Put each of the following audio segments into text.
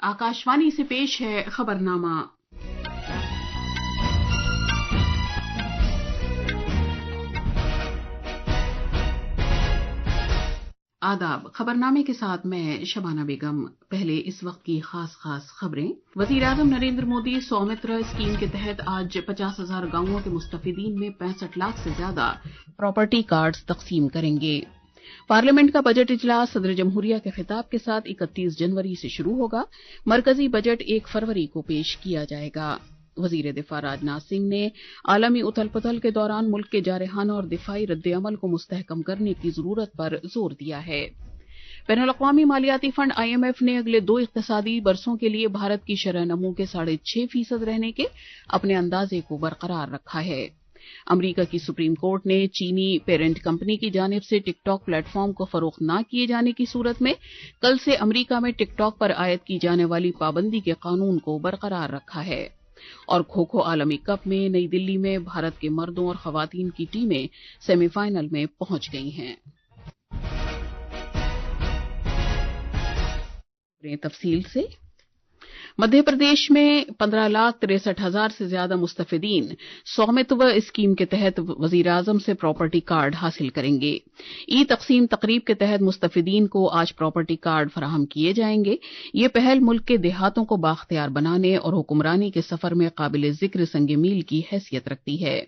आकाशवाणी से पेश है खबरनामा। आदाब। खबरनामे के साथ मैं शबाना बेगम। पहले इस वक्त की खास खबरें। वजीर आजम नरेंद्र मोदी सौमित्र स्कीम के तहत आज 50,000 गांवों के मुस्तफिदीन में 65 लाख से ज्यादा प्रॉपर्टी कार्ड्स तकसीम करेंगे। पार्लियामेंट का बजट इजलास सदर जमहूरिया के खिताब के साथ 31 जनवरी से शुरू होगा। मरकजी बजट 1 फरवरी को पेश किया जाएगा। वजीर दिफा राजनाथ सिंह ने आलमी उथल पुथल के दौरान मुल्क के जारहाना और दिफाई रद्द-ए-अमल को मुस्तहकम करने की जरूरत पर जोर दिया है। बैनुल-अक़वामी मालियाती फंड IMF ने अगले 2 इक़्तिसादी बरसों के लिए भारत की शरह नमू के 6.5% रहने के अपने अंदाजे को बरकरार रखा है। अमरीका की सुप्रीम कोर्ट ने चीनी पेरेंट कंपनी की जानिब से टिकटॉक प्लेटफॉर्म को फरोख्त न किए जाने की सूरत में कल से अमरीका में टिकटॉक पर आयद की जाने वाली पाबंदी के कानून को बरकरार रखा है। और खो खो आलमी कप में नई दिल्ली में भारत के मर्दों और खवातीन की टीमें सेमीफाइनल में पहुंच गई हैं। तफसील से मध्य प्रदेश में 15,63,000 से ज्यादा मुस्तफिदीन स्वामित्व स्कीम के तहत वजीर आजम से प्रॉपर्टी कार्ड हासिल करेंगे। ई तकसीम तकरीब के तहत मुस्तफिदीन को आज प्रॉपर्टी कार्ड फराहम किए जाएंगे। ये पहल मुल्क के देहातों को बाख्तियार बनाने और हुक्मरानी के सफर में काबिल जिक्र संग मील की हैसियत रखती है।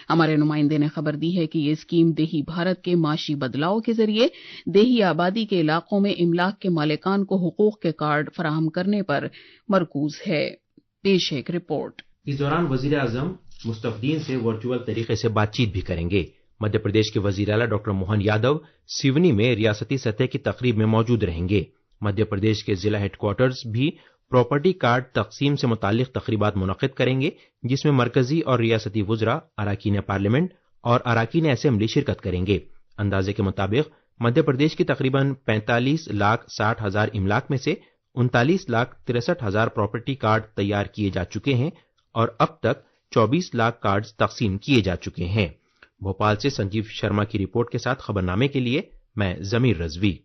हमारे नुमाइंदे ने खबर दी है कि ये स्कीम देही भारत के माशी बदलाव के जरिए देही आबादी के इलाकों में इमलाक के मालिकान को हुकूक के कार्ड फराहम करने पर मरकूज है। पेश है एक रिपोर्ट। इस दौरान वजीर आजम मुस्तफदीन से वर्चुअल तरीके से बातचीत भी करेंगे। मध्य प्रदेश के वजीर आला डॉक्टर मोहन यादव सिवनी में रियासती सतह की तकरीब में मौजूद रहेंगे। मध्य प्रदेश के जिला हेडक्वार्टर्स भी प्रॉपर्टी कार्ड तकसीम से मुतालिक तकरीबात मुनक़िद करेंगे, जिसमें मरकजी और रियासती वुज़रा, अराकीन पार्लियामेंट और अराकीन असेंबली शिरकत करेंगे। अंदाजे के मुताबिक मध्य प्रदेश की तकरीबन 45,60,000 इमलाक में से 39,63,000 प्रॉपर्टी कार्ड तैयार किए जा चुके हैं और अब तक 24 लाख कार्ड तकसीम किए जा चुके हैं। भोपाल से संजीव शर्मा की रिपोर्ट के साथ खबरनामे के लिए मैं जमीर रजवी।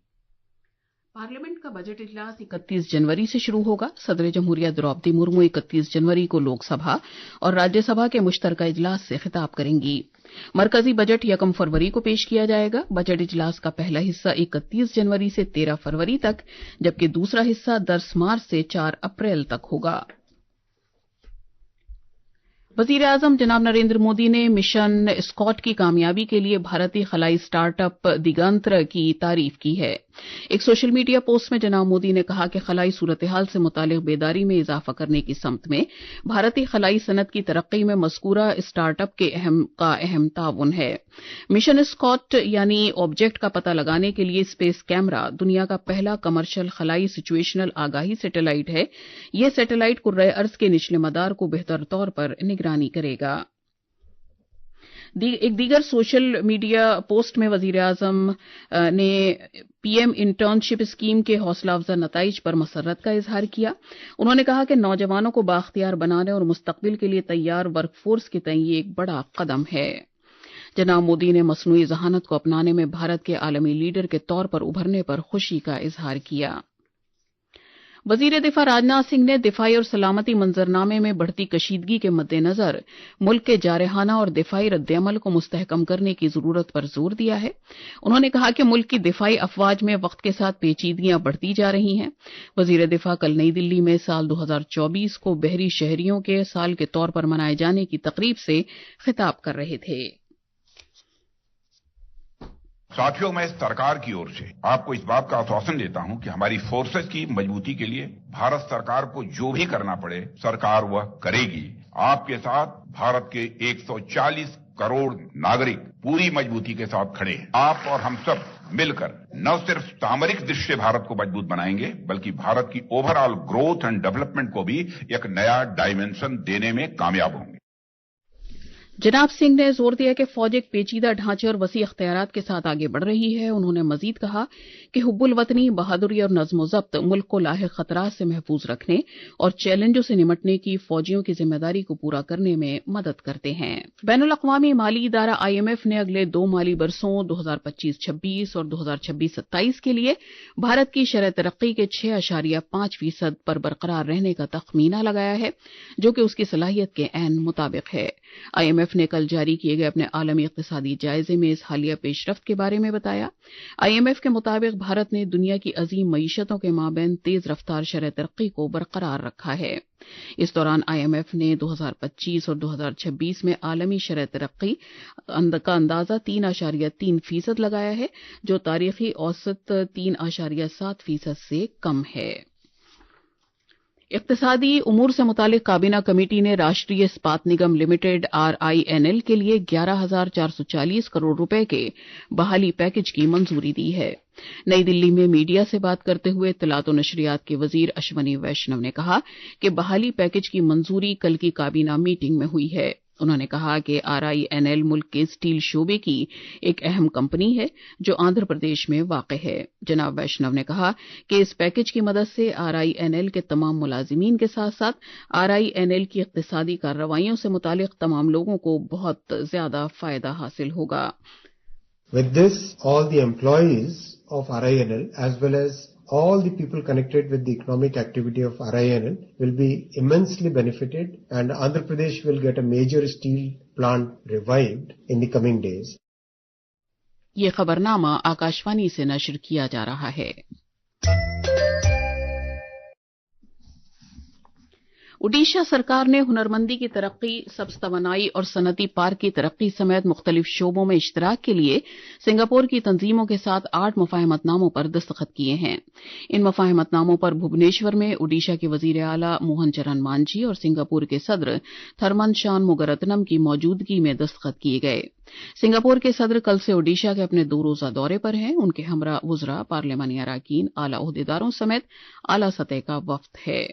पार्लियामेंट का बजट इजलास 31 जनवरी से शुरू होगा। सदर जमहूरिया द्रौपदी मुर्मू 31 जनवरी को लोकसभा और राज्यसभा के मुश्तरका इजलास से खिताब करेंगी। मरकजी बजट 1 फरवरी को पेश किया जाएगा। बजट इजलास का पहला हिस्सा 31 जनवरी से 13 फरवरी तक, जबकि दूसरा हिस्सा 10 मार्च से 4 अप्रैल तक होगा। वजीर आजम जनाब नरेंद्र मोदी ने मिशन स्कॉट की कामयाबी के लिए भारतीय खलाई स्टार्टअप दिगंतर की तारीफ की है। एक सोशल मीडिया पोस्ट में जनाब मोदी ने कहा कि खलाई सूरत हाल से मुतालिक बेदारी में इजाफा करने की समत में भारतीय खलाई सनत की तरक्की में मज़कूरा स्टार्टअप के अहम ताउन है। मिशन स्कॉट यानी ऑब्जेक्ट का पता लगाने के लिए स्पेस कैमरा दुनिया का पहला कमर्शियल खलाई सिचुएशनल आगाही सैटेलाइट है। यह सैटेलाइट कुर्रे अर्ज के निचले मदार को बेहतर तौर पर निगरानी करेगा। एक दीगर सोशल मीडिया पोस्ट में वजीर आजम ने PM इंटर्नशिप स्कीम के हौसला अफजा नताइज पर मसरत का इजहार किया। उन्होंने कहा कि नौजवानों को बाख्तियार बनाने और मुस्तकबिल के लिए तैयार वर्कफोर्स के तय ये एक बड़ा कदम है। जनाब मोदी ने मसनूई जहानत को अपनाने में भारत के आलमी लीडर के तौर पर उभरने पर खुशी का इजहार किया। वजीर दिफा राजनाथ सिंह ने दिफाई और सलामती मंजरनामे में बढ़ती कशीदगी के मद्देनजर मुल्क के जारहाना और दिफाई रद्द-ए-अमल को मुस्तहकम करने की जरूरत पर जोर दिया है। उन्होंने कहा कि मुल्क की दिफाई अफवाज में वक्त के साथ पेचीदगियां बढ़ती जा रही हैं। वजीर दिफा कल नई दिल्ली में साल 2024 को बहरी शहरियों के साल के तौर पर मनाए जाने की तकरीब से खिताब कर रहे थे। साथियों, मैं सरकार की ओर से आपको इस बात का आश्वासन देता हूं कि हमारी फोर्सेस की मजबूती के लिए भारत सरकार को जो भी करना पड़े सरकार वह करेगी। आपके साथ भारत के 140 करोड़ नागरिक पूरी मजबूती के साथ खड़े हैं। आप और हम सब मिलकर न सिर्फ सामरिक दृष्टि से भारत को मजबूत बनाएंगे, बल्कि भारत की ओवरऑल ग्रोथ एंड डेवलपमेंट को भी एक नया डायमेंशन देने में कामयाब होंगे। जनाब सिंह ने जोर दिया कि फौज एक पेचीदा ढांचे और वसी अख्तियारात के साथ आगे बढ़ रही है। उन्होंने मजीद कहा कि हुब्बुल वतनी, बहादुरी और नज्म ज़ब्त मुल्क को लाहिक खतरात से महफूज रखने और चैलेंजों से निमटने की फौजियों की जिम्मेदारी को पूरा करने में मदद करते हैं। बैनुल अक़वामी माली इदारा IMF ने अगले 2 माली बरसों 2025-26 और 2026-27 के लिए भारत की शरह तरक्की के 6.5% पर बरकरार रहने का तखमीना लगाया है, जो कि उसकी सलाहियत के ऐन मुताबिक है। IMF ने कल जारी किए गए अपने आलमी इक़्तिसादी जायजे में इस हालिया पेशरफ्त के बारे में बताया। IMF के मुताबिक भारत ने दुनिया की अजीम मईशतों के माबैन तेज रफ्तार शरह तरक्की को बरकरार रखा है। इस दौरान IMF ने 2025 और 2026 में आलमी शरह तरक्की का अंदाजा 3.3% लगाया है, जो तारीखी औसत 3.7% से कम है। इक़्तिसादी उमूर से मुतालिक काबीना कमेटी ने राष्ट्रीय इस्पात निगम लिमिटेड RINL के लिए 11,440 करोड़ रुपए के बहाली पैकेज की मंजूरी दी है। नई दिल्ली में मीडिया से बात करते हुए इत्तलात और नशरियात के वजीर अश्वनी वैष्णव ने कहा कि बहाली पैकेज की मंजूरी कल की काबीना मीटिंग में हुई है। उन्होंने कहा कि RINL मुल्क के स्टील शोबे की एक अहम कंपनी है जो आंध्र प्रदेश में वाक़ है। जनाब वैष्णव ने कहा कि इस पैकेज की मदद से RINL के तमाम मुलाजिमीन के साथ साथ RINL की इक़्तिसादी कार्रवाइयों से मुतालिक तमाम लोगों को बहुत ज्यादा फायदा हासिल होगा। With this, all the employees of RINL as well as all the people connected with the economic activity of RINL will be immensely benefited, and Andhra Pradesh will get a major steel plant revived in the coming days. ये खबरनामा आकाशवाणी से नश्र किया जा रहा है। ओडिशा सरकार ने हुनरमंदी की तरक्की, सब्ज तवानाई और सनती पार्क की तरक्की समेत मुख्तलिफ शोबों में इश्तराक के लिए सिंगापुर की तंजीमों के साथ 8 मुफाहमतनामों पर दस्तखत किए हैं। इन मुफाहमतनामों पर भुवनेश्वर में ओडिशा के वजीर आला मोहन चरण मांझी और सिंगापुर के सदर थरमन शान मुगरत्नम की मौजूदगी में दस्तखत किए गए। सिंगापुर के सदर कल से ओडिशा के अपने 2 रोजा दौरे पर हैं। उनके हमरा वुज़रा, पार्लिमानी अराकीन, आला ओहदेदारों समेत आला सतह का वफ्द है।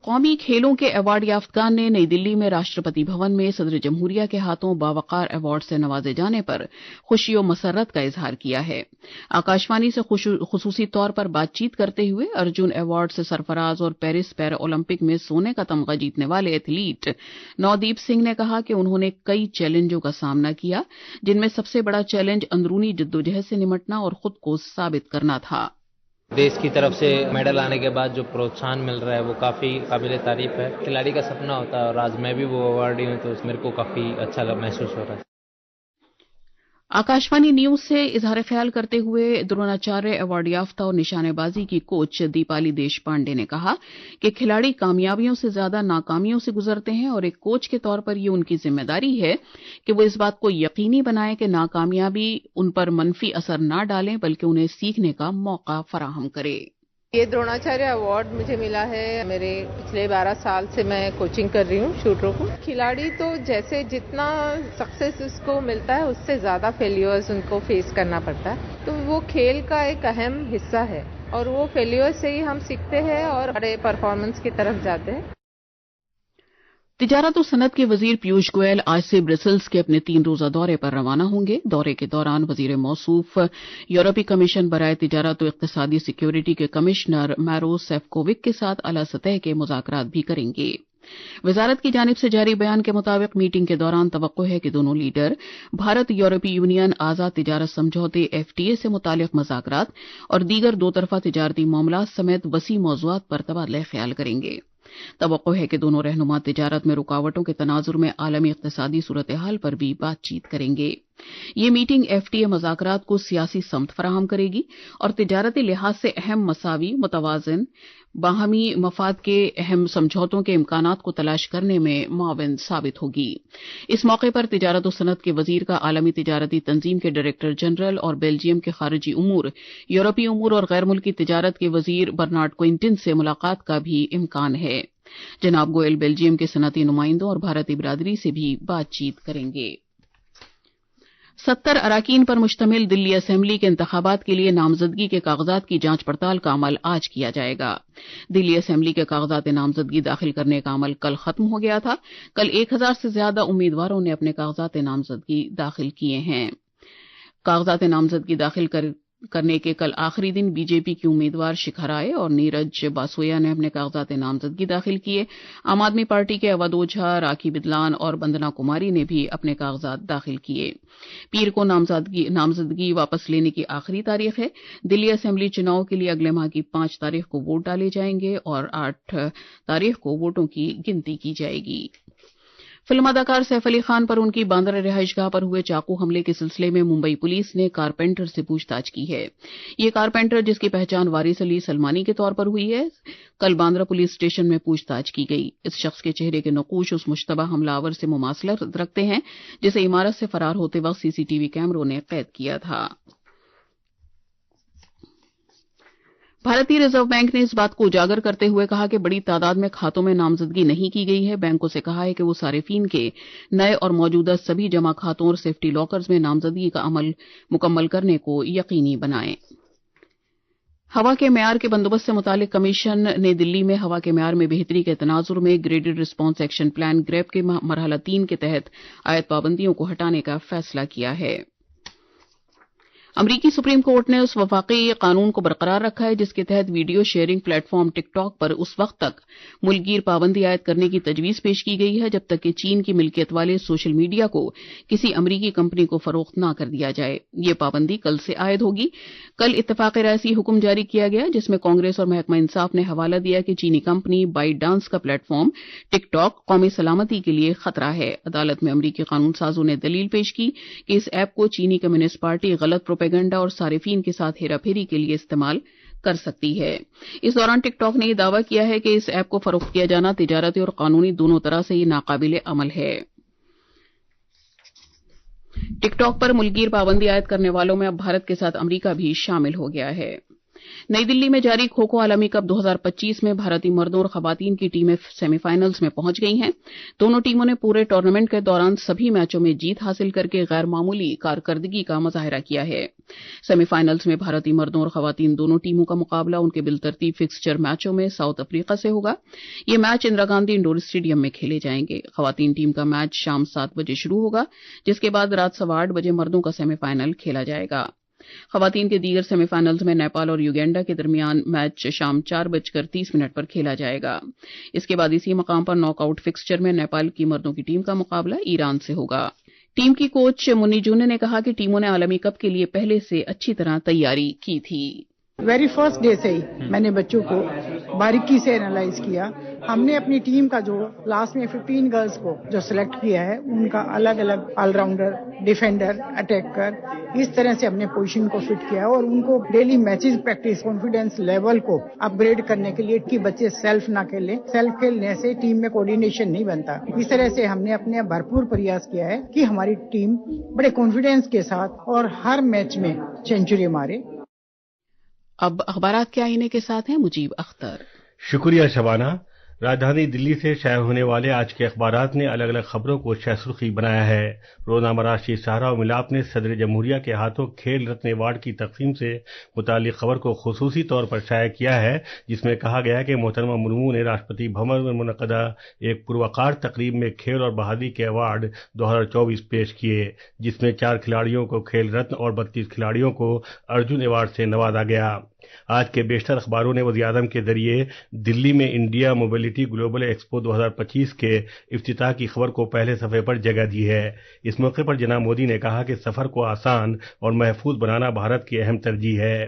कौमी खेलों के अवार्ड याफ्तगान ने नई दिल्ली में राष्ट्रपति भवन में सदर जमहूरिया के हाथों बावकार अवार्ड से नवाजे जाने पर खुशी और मसरत का इजहार किया है। आकाशवाणी से खुसूसी तौर पर बातचीत करते हुए अर्जुन अवार्ड से सरफराज और पेरिस पैरा ओलंपिक में सोने का तमगा जीतने वाले एथलीट नवदीप सिंह ने कहा कि उन्होंने कई चैलेंजों का सामना किया, जिनमें सबसे बड़ा चैलेंज अंदरूनी जद्दोजहद से निमटना और खुद को साबित करना था। देश की तरफ से मेडल आने के बाद जो प्रोत्साहन मिल रहा है वो काफ़ी काबिल तारीफ है। खिलाड़ी का सपना होता है और आज मैं भी वो अवार्डी हूँ, तो मेरे को काफ़ी अच्छा महसूस हो रहा है। आकाशवाणी न्यूज से इजहार ख्याल करते हुए द्रोणाचार्य अवार्ड याफ्ता और निशानेबाजी की कोच दीपाली देशपांडे ने कहा कि खिलाड़ी कामयाबियों से ज्यादा नाकामियों से गुजरते हैं और एक कोच के तौर पर ये उनकी जिम्मेदारी है कि वो इस बात को यकीनी बनाएं कि नाकामयाबी उन पर मनफी असर न डालें, बल्कि उन्हें सीखने का मौका फराहम करे। ये द्रोणाचार्य अवार्ड मुझे मिला है। मेरे पिछले 12 साल से मैं कोचिंग कर रही हूँ शूटरों को। खिलाड़ी तो जैसे जितना सक्सेस उसको मिलता है उससे ज्यादा फेल्यूर्स उनको फेस करना पड़ता है, तो वो खेल का एक अहम हिस्सा है और वो फेल्यूर से ही हम सीखते हैं और बड़े परफॉर्मेंस की तरफ जाते हैं। तिजारत और सनत के वजीर पीयूष गोयल आज से ब्रसेल्स के अपने 3 रोजा दौरे पर रवाना होंगे। दौरे के दौरान वजीर मौसूफ यूरोपीय कमीशन बराए तिजारत और इक्तिसादी सिक्योरिटी के कमिश्नर मैरोस सेफकोविक के साथ आला सतह के मुज़ाकरात भी करेंगे। वजारत की जानिब से जारी बयान के मुताबिक मीटिंग के दौरान तवक्को है कि दोनों लीडर भारत यूरोपीय यूनियन आजाद तिजारत समझौते FTA से मुतालिक मुज़ाकरात और दीगर 2 तरफा तिजारती मामलात समेत वसी मौज़ूआत पर तबादला ख्याल करेंगे। तवक्को है कि दोनों रहनुमा तिजारत में रुकावटों के तनाजुर में आलमी इक्तिसादी सूरत हाल पर भी बातचीत करेंगे। ये मीटिंग FTA मुज़ाकरात को सियासी समत फराहम करेगी और तिजारती लिहाज से अहम मसावी, मुतवाज़िन, बाहमी मफाद के अहम समझौतों के इम्कानात को तलाश करने में मुआविन साबित होगी। इस मौके पर तिजारत और सनत के वजीर का आलमी तिजारती तंजीम के डायरेक्टर जनरल और बेल्जियम के खारिजी उमूर, यूरोपीय उमूर और गैर मुल्की तिजारत के वजीर बर्नार्ड क्विंटिन से मुलाकात का भी इम्कान है। जनाब गोयल बेल्जियम के सनती नुमाइंदों और भारतीय बिरादरी से भी बातचीत करेंगे। 70 अरकान पर मुश्तमिल दिल्ली असेंबली के इंतखाबात के लिए नामजदगी के कागजात की जांच पड़ताल का अमल आज किया जाएगा। दिल्ली असेंबली के कागजात नामजदगी दाखिल करने का अमल कल खत्म हो गया था। कल 1000 से ज्यादा उम्मीदवारों ने अपने कागजात नामजदगी दाखिल किए हैं। कागजात नामजदगी दाखिल करने के कल आखिरी दिन बीजेपी की उम्मीदवार शिखा राय और नीरज बासोया ने अपने कागजात नामजदगी दाखिल किए। आम आदमी पार्टी के अवध ओझा, राखी बिदलान और वंदना कुमारी ने भी अपने कागजात दाखिल किए। पीर को नामजदगी वापस लेने की आखिरी तारीख है। दिल्ली असेंबली चुनाव के लिए अगले माह की 5 तारीख को वोट डाले जाएंगे और 8 तारीख को वोटों की गिनती की जाएगी। फिल्म अदाकार सैफ अली खान पर उनकी बांद्रा रिहाइशगाह पर हुए चाकू हमले के सिलसिले में मुंबई पुलिस ने कारपेंटर से पूछताछ की है। ये कारपेंटर, जिसकी पहचान वारिस अली सलमानी के तौर पर हुई है, कल बांद्रा पुलिस स्टेशन में पूछताछ की गई। इस शख्स के चेहरे के नकूश उस मुश्तबा हमलावर से मुमासलत रखते हैं जिसे इमारत से फरार होते वक्त सीसीटीवी कैमरों ने कैद किया था। भारतीय रिजर्व बैंक ने इस बात को उजागर करते हुए कहा कि बड़ी तादाद में खातों में नामजदगी नहीं की गई है। बैंकों से कहा है कि वो सारिफीन के नए और मौजूदा सभी जमा खातों और सेफ्टी लॉकर्स में नामजदगी का अमल मुकम्मल करने को यकीनी बनाएं। हवा के मेयार के बंदोबस्त से मुतालिक कमीशन ने दिल्ली में हवा के मेयार में बेहतरी के तनाजुर में graded response action plan GRAP के मरहला 3 के तहत आयत पाबंदियों को हटाने का फैसला किया है। अमरीकी सुप्रीम कोर्ट ने उस वफाकी कानून को बरकरार रखा है जिसके तहत वीडियो शेयरिंग प्लेटफॉर्म टिकटॉक पर उस वक्त तक मुल्कगीर पाबंदी आयद करने की तजवीज पेश की गई है जब तक कि चीन की मिल्कियत वाले सोशल मीडिया को किसी अमरीकी कंपनी को फरोख्त न कर दिया जाए। ये पाबंदी कल से आयद होगी। कल इत्तफाक रायसी हुक्म जारी किया गया जिसमें कांग्रेस और महकमा इंसाफ ने हवाला दिया कि चीनी कंपनी बाइट डांस का प्लेटफॉर्म टिकटॉक कौमी सलामती के लिए खतरा है। अदालत में अमरीकी कानून साजों ने दलील पेश की कि इस ऐप को चीनी कम्युनिस्ट पार्टी गलत प्रोपेगेंडा और सारिफीन के साथ हेराफेरी के लिए इस्तेमाल कर सकती है। इस दौरान टिकटॉक ने यह दावा किया है कि इस ऐप को फरोख्त किया जाना तिजारती और कानूनी दोनों तरह से ये नाकाबिले अमल है। टिकटॉक पर मुल्कगीर पाबंदी आयद करने वालों में अब भारत के साथ अमरीका भी शामिल हो गया है। नई दिल्ली में जारी खो खो आलमी कप 2025 में भारतीय मर्दों और खवातीन की टीमें सेमीफाइनल्स में पहुंच गई हैं। दोनों टीमों ने पूरे टूर्नामेंट के दौरान सभी मैचों में जीत हासिल करके गैर मामूली कारकर्दगी का मुजाहिरा किया है। सेमीफाइनल्स में भारतीय मर्दों और खवातीन दोनों टीमों का मुकाबला उनके बिलतरतीब फिक्सचर मैचों में साउथ अफ्रीका से होगा। ये match Indira Gandhi indoor stadium में खेले जाएंगे। खवातीन टीम का मैच शाम 7 बजे शुरू होगा जिसके बाद रात 8:15 बजे मर्दों का सेमीफाइनल खेला जाएगा। खवातीन के दीगर सेमीफाइनल्स में नेपाल और युगांडा के दरमियान मैच शाम 4:30 पर खेला जाएगा। इसके बाद इसी मकाम पर नॉकआउट फिक्सचर में नेपाल की मर्दों की टीम का मुकाबला ईरान से होगा। टीम की कोच मुन्नी जूने ने कहा कि टीमों ने आलमी कप के लिए पहले से अच्छी तरह तैयारी की थी। वेरी फर्स्ट डे से ही मैंने बच्चों को बारीकी से एनालाइज किया। हमने अपनी टीम का जो लास्ट में 15 गर्ल्स को जो सिलेक्ट किया है उनका अलग अलग ऑलराउंडर, डिफेंडर, अटैकर, इस तरह से हमने पोजीशन को फिट किया और उनको daily matches practice confidence level को अपग्रेड करने के लिए कि बच्चे सेल्फ ना खेलें। सेल्फ खेलने से टीम में कोऑर्डिनेशन नहीं बनता। इस तरह से हमने अपने भरपूर प्रयास किया है कि हमारी टीम बड़े कॉन्फिडेंस के साथ और हर मैच में सेंचुरी मारे। अब अखबारात के आईने के साथ हैं मुजीब अख्तर। शुक्रिया शबाना। राजधानी दिल्ली से शाया होने वाले आज के अखबारात ने अलग अलग खबरों को शाह सुर्खी बनाया है। रोजनामा राष्ट्रीय सहारा और मिलाप ने सदर जमहूरिया के हाथों खेल रत्न अवार्ड की तकसीम से मुतालिक खबर को खुसूसी तौर पर शाया किया है जिसमें कहा गया कि मोहतरमा मुर्मू ने राष्ट्रपति भवन में मुनक़दा एक पुरवकार तकरीब में खेल और बहादुरी के अवार्ड 2024 पेश किए जिसमें 4 खिलाड़ियों को खेल रत्न और 32 खिलाड़ियों को अर्जुन अवार्ड से नवाजा गया। आज के बेशतर अखबारों ने वज़ीर-ए-आज़म के जरिए दिल्ली में इंडिया मोबिलिटी ग्लोबल एक्सपो 2025 के इफ्तिताह की खबर को पहले सफ़े पर जगह दी है। इस मौके पर जनाब मोदी ने कहा कि सफ़र को आसान और महफूज बनाना भारत की अहम तरजीह है।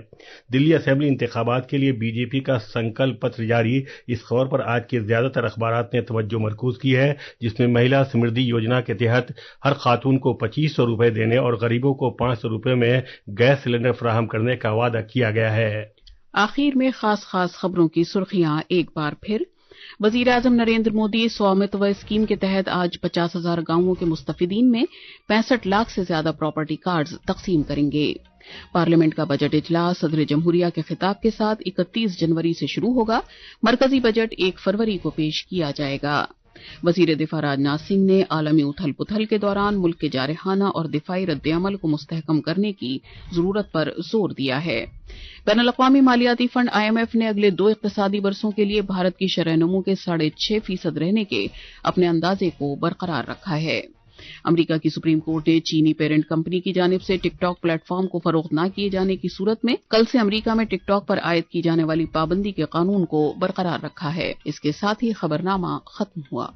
दिल्ली असेंबली इंतखाबात के लिए बीजेपी का संकल्प पत्र जारी, इस खबर पर आज के ज्यादातर अखबारात ने तवज्जो मरकूज की है जिसमें महिला समृद्धि योजना के तहत हर खातून को 2500 रुपए देने और गरीबों को 500 रुपए में गैस सिलेंडर फराहम करने का वादा किया गया है। आखिर में खास खबरों की सुर्खियां एक बार फिर। वज़ीर-ए-आज़म नरेंद्र मोदी स्वामित्व स्कीम के तहत आज 50,000 गांवों के मुस्तफिदीन में 65 लाख से ज्यादा प्रॉपर्टी कार्ड्स तकसीम करेंगे। पार्लियामेंट का बजट इजलास सदर जमहूरिया के खिताब के साथ 31 जनवरी से शुरू होगा। मरकजी बजट 1 फरवरी को पेश किया जाएगा। वजीर दिफा राजनाथ सिंह ने आलमी उथल पुथल के दौरान मुल्क के जारहाना और दिफाई रद्द-ए-अमल को मुस्तहकम करने की जरूरत पर जोर दिया है। बैनुल-अक़वामी मालियाती फंड IMF ने अगले 2 इक़्तिसादी बरसों के लिए भारत की शरह-ए-नमू के 6.5% रहने के अपने अंदाजे को बरकरार रखा है। अमेरिका की सुप्रीम कोर्ट ने चीनी पेरेंट कंपनी की जानिब से टिकटॉक प्लेटफॉर्म को फरोख्त न किए जाने की सूरत में कल से अमेरिका में टिकटॉक पर आयद की जाने वाली पाबंदी के कानून को बरकरार रखा है। इसके साथ ही खबरनामा खत्म हुआ।